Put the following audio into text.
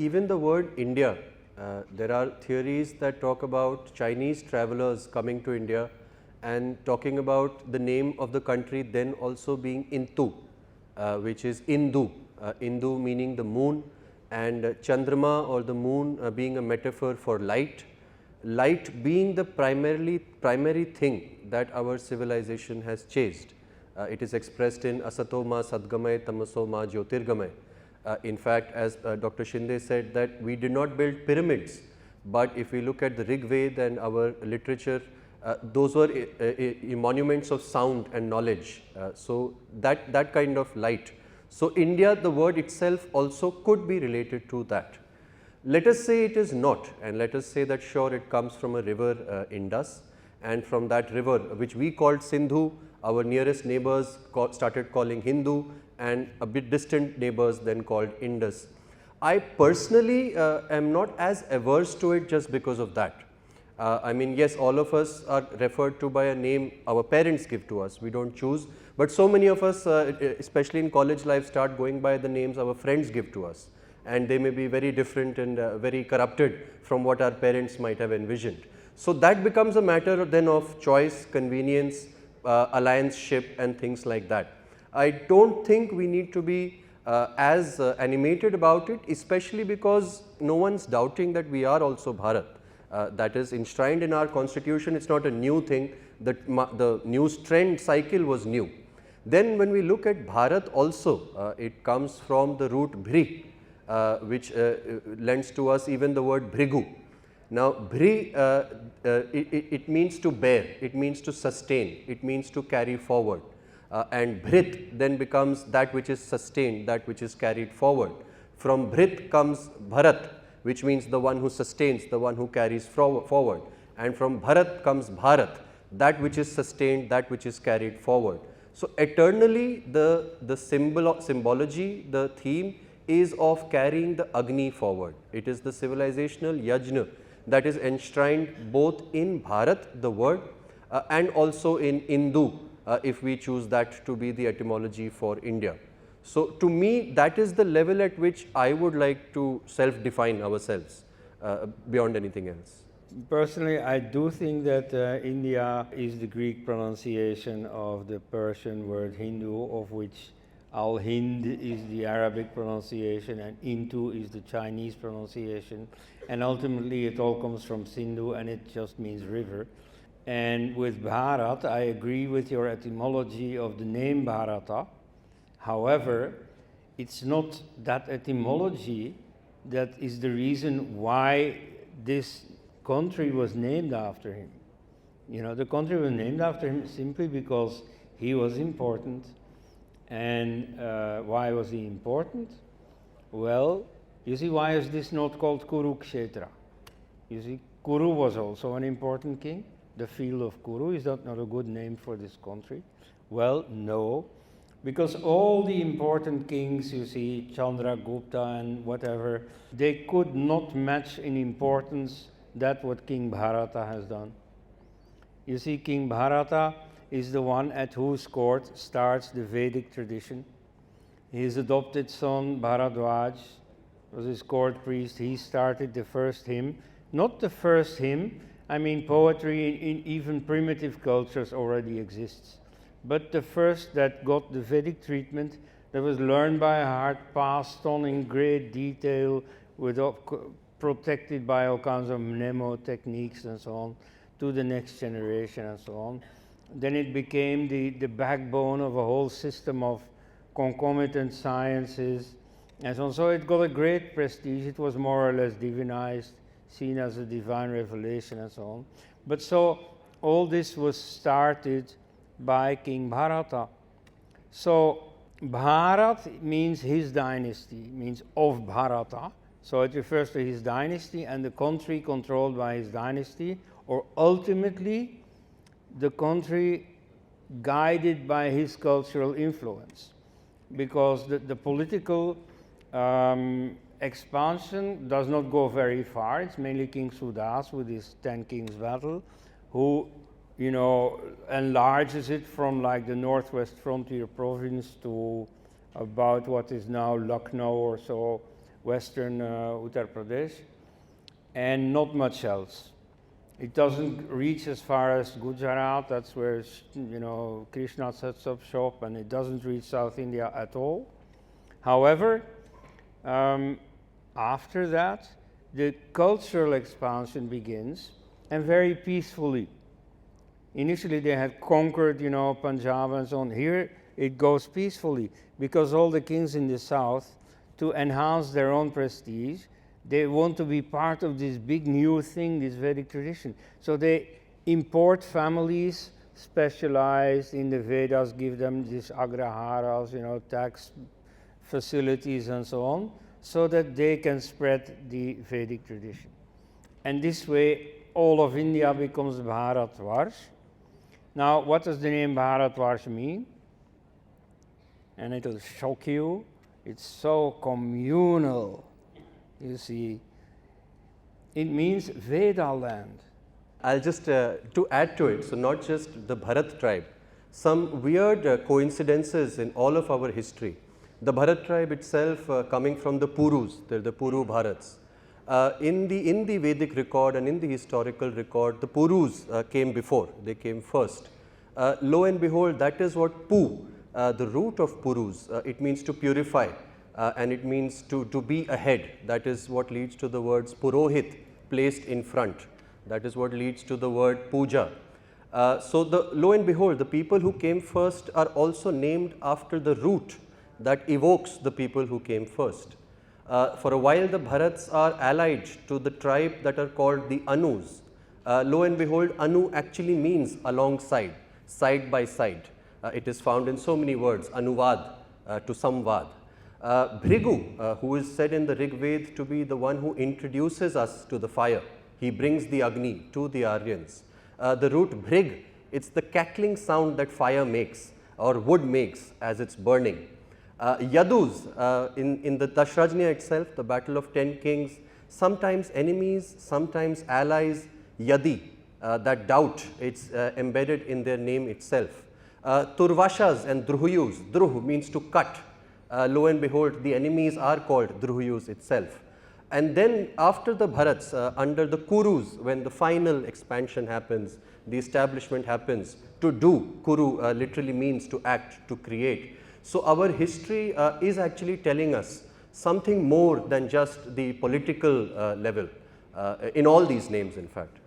even the word India, there are theories that talk about Chinese travelers coming to India and talking about the name of the country then also being Intu, which is Indu, Indu meaning the moon, and Chandrama or the moon being a metaphor for light, light being the primary thing that our civilization has chased. It is expressed in Asatoma Sadgamay Tamasoma Jyotirgamay. In fact, as Dr. Shinde said, that we did not build pyramids, but if we look at the Rig Veda and our literature, those were monuments of sound and knowledge. So that kind of light. So India, the word itself also could be related to that. Let us say it is not, and let us say that sure it comes from a river Indus, and from that river which we called Sindhu, our nearest neighbors started calling Hindu, and a bit distant neighbors then called Indus. I personally am not as averse to it just because of that. I mean, yes, all of us are referred to by a name our parents give to us, we do not choose, but so many of us, especially in college life, start going by the names our friends give to us, and they may be very different and very corrupted from what our parents might have envisioned. So that becomes a matter then of choice, convenience, allianceship and things like that. I do not think we need to be as animated about it, especially because no one is doubting that we are also Bharat. That is enshrined in our constitution. It is not a new thing, that the news trend cycle was new. Then when we look at Bharat also, it comes from the root Bři, which lends to us even the word Bhrigu. Now Bři, it means to bear, it means to sustain, it means to carry forward, and Bṛhat then becomes that which is sustained, that which is carried forward. From Bṛhat comes Bharat, which means the one who sustains, the one who carries forward, and from Bharat comes Bharat, that which is sustained, that which is carried forward. So eternally the symbology, the theme is of carrying the Agni forward. It is the civilizational yajna that is enshrined both in Bharat, the word, and also in Indu, if we choose that to be the etymology for India. So to me, that is the level at which I would like to self-define ourselves beyond anything else. Personally, I do think that India is the Greek pronunciation of the Persian word Hindu, of which Al-Hind is the Arabic pronunciation and Intu is the Chinese pronunciation, and ultimately it all comes from Sindhu and it just means river. And with Bharat, I agree with your etymology of the name Bharata. However, it's not that etymology that is the reason why this country was named after him. You know, the country was named after him simply because he was important. And why was he important? Well, you see, why is this not called Kurukshetra? You see, Kuru was also an important king. The field of Kuru, is that not a good name for this country? Well, no, because all the important kings, you see, Chandragupta and whatever, they could not match in importance that what King Bharata has done. You see, King Bharata is the one at whose court starts the Vedic tradition. His adopted son Bharadwaj was his court priest. He started the first hymn. Not the first hymn, I mean poetry in even primitive cultures already exists. But the first that got the Vedic treatment, that was learned by heart, passed on in great detail, protected by all kinds of mnemotechniques and so on, to the next generation and so on. Then it became the backbone of a whole system of concomitant sciences and so on. So it got a great prestige. It was more or less divinized, seen as a divine revelation and so on. But so all this was started by King Bharata. So Bharat means his dynasty, means of Bharata. So it refers to his dynasty and the country controlled by his dynasty, or ultimately the country guided by his cultural influence. Because the political expansion does not go very far. It's mainly King Sudas with his 10 kings battle, who, you know, enlarges it from like the northwest frontier province to about what is now Lucknow or so, western Uttar Pradesh, and not much else. It doesn't reach as far as Gujarat, that's where Krishna sets up shop, and it doesn't reach South India at all. However, after that, the cultural expansion begins, and very peacefully. Initially they had conquered, Punjab and so on. Here it goes peacefully, because all the kings in the south, to enhance their own prestige, they want to be part of this big new thing, this Vedic tradition. So they import families specialized in the Vedas, give them these agraharas, tax facilities and so on, so that they can spread the Vedic tradition. And this way, all of India becomes Bharatvarsh. Now, what does the name Bharatvarsh mean? And it will shock you. It's so communal. You see, it means Veda land. I'll just, to add to it, so not just the Bharat tribe, some weird coincidences in all of our history. The Bharat tribe itself coming from the Purus, they're the Puru Bharats. In the Vedic record and in the historical record, the Purus came before, they came first. Lo and behold, that is what Pu, the root of Purus, it means to purify. And it means to be ahead. That is what leads to the words Purohit, placed in front. That is what leads to the word Puja. So lo and behold, the people who came first are also named after the root that evokes the people who came first. For a while, the Bharats are allied to the tribe that are called the Anus. Lo and behold, Anu actually means alongside, side by side. It is found in so many words, Anuvad to Samvad. Bhrigu, who is said in the Rig Veda to be the one who introduces us to the fire. He brings the Agni to the Aryans. The root Bhrig, it's the cackling sound that fire makes or wood makes as it's burning. Yadus, in the Dashrajnya itself, the battle of 10 kings, sometimes enemies, sometimes allies, Yadi, that doubt, it's embedded in their name itself. Turvashas and Druhuyus, Druh means to cut. Lo and behold, the enemies are called Druhuyus itself. And then after the Bharats, under the Kurus, when the final expansion happens, the establishment happens, to do, Kuru literally means to act, to create. So our history is actually telling us something more than just the political level, in all these names in fact.